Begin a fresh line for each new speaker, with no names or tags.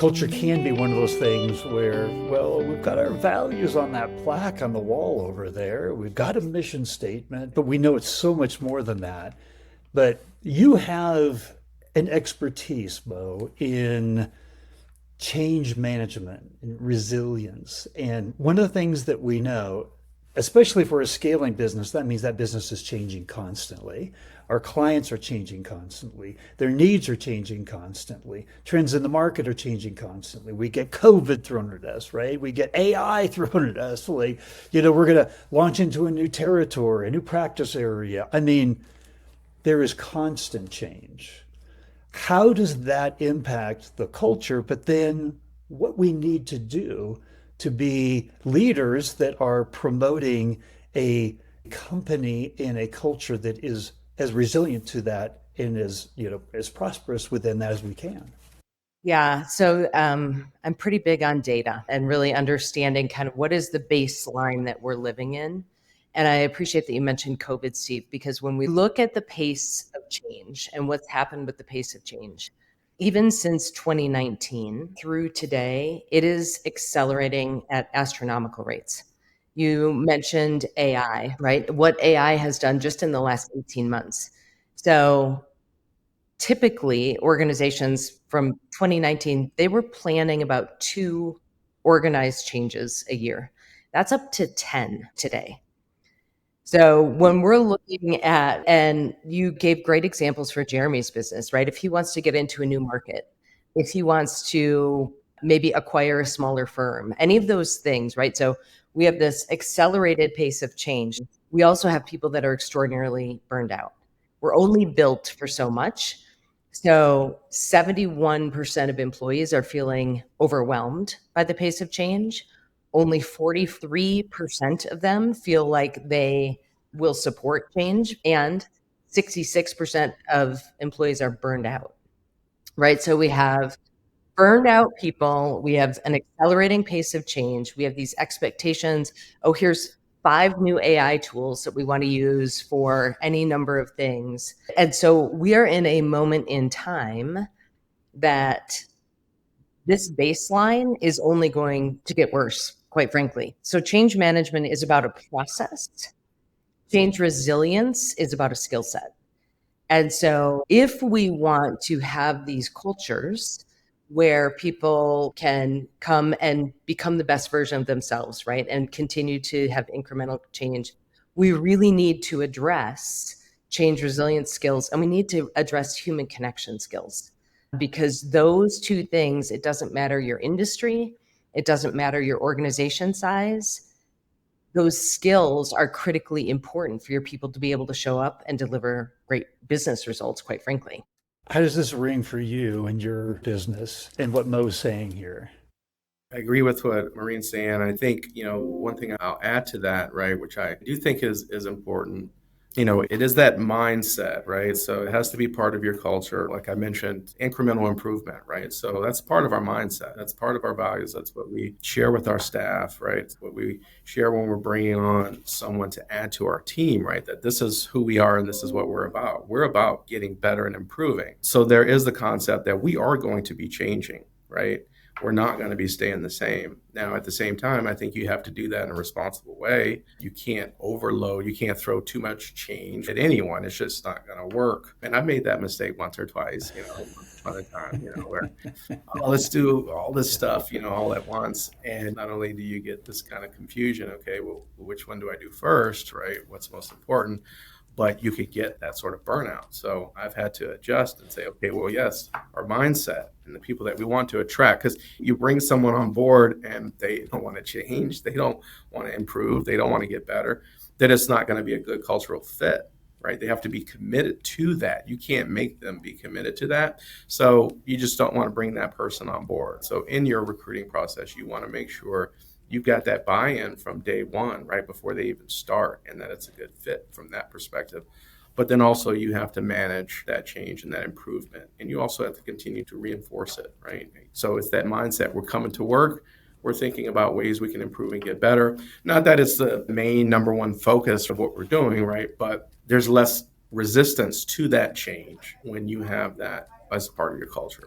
Culture can be one of those things where, well, we've got our values on that plaque on the wall over there. We've got a mission statement, but we know it's so much more than that. But you have an expertise, Bo, in change management and resilience. And one of the things that we know, especially for a scaling business, that means that business is changing constantly. Our clients are changing constantly. Their needs are changing constantly. Trends in the market are changing constantly. We get COVID thrown at us, right? We get AI thrown at us. Like, we're going to launch into a new territory, a new practice area. I mean, there is constant change. How does that impact the culture? But then what we need to do to be leaders that are promoting a company in a culture that is as resilient to that and as prosperous within that as we can.
Yeah. So I'm pretty big on data and really understanding kind of what is the baseline that we're living in. And I appreciate that you mentioned COVID, Steve, because when we look at the pace of change and what's happened with the pace of change, even since 2019 through today, it is accelerating at astronomical rates. You mentioned AI, right? What AI has done just in the last 18 months. So typically organizations from 2019, they were planning about 2 organized changes a year. That's up to 10 today. So when we're looking at, and you gave great examples for Jereme's business, right? If he wants to get into a new market, if he wants to maybe acquire a smaller firm, any of those things, right? So we have this accelerated pace of change. We also have people that are extraordinarily burned out. We're only built for so much. So 71% of employees are feeling overwhelmed by the pace of change. Only 43% of them feel like they will support change, and 66% of employees are burned out, right? So we have burned out people, we have an accelerating pace of change, we have these expectations. Oh, here's 5 new AI tools that we want to use for any number of things. And so we are in a moment in time that this baseline is only going to get worse, quite frankly. So change management is about a process. Change resilience is about a skill set. And so if we want to have these cultures where people can come and become the best version of themselves, right, and continue to have incremental change, we really need to address change resilience skills, and we need to address human connection skills. Because those 2 things, it doesn't matter your industry, it doesn't matter your organization size, those skills are critically important for your people to be able to show up and deliver great business results, quite frankly.
How does this ring for you and your business and what Mo's saying here?
I agree with what Maureen's saying. I think, one thing I'll add to that, right, which I do think is important, it is that mindset, right? So it has to be part of your culture. Like I mentioned, incremental improvement, right? So that's part of our mindset. That's part of our values. That's what we share with our staff, right? It's what we share when we're bringing on someone to add to our team, right? That this is who we are and this is what we're about. We're about getting better and improving. So there is the concept that we are going to be changing, right? We're not going to be staying the same. Now, at the same time, I think you have to do that in a responsible way. You can't overload. You can't throw too much change at anyone. It's just not going to work. And I've made that mistake once or twice, at a time, where let's do all this stuff, all at once. And not only do you get this kind of confusion, okay, well, which one do I do first, right? What's most important? But you could get that sort of burnout. So I've had to adjust and say, okay, well, yes, our mindset and the people that we want to attract, because you bring someone on board and they don't want to change, they don't want to improve, they don't want to get better, then it's not going to be a good cultural fit, right? They have to be committed to that. You can't make them be committed to that. So you just don't want to bring that person on board. So in your recruiting process, you want to make sure you've got that buy-in from day one, right before they even start, and that it's a good fit from that perspective. But then also you have to manage that change and that improvement. And you also have to continue to reinforce it, right? So it's that mindset. We're coming to work. We're thinking about ways we can improve and get better. Not that it's the main number one focus of what we're doing, right? But there's less resistance to that change when you have that as part of your culture.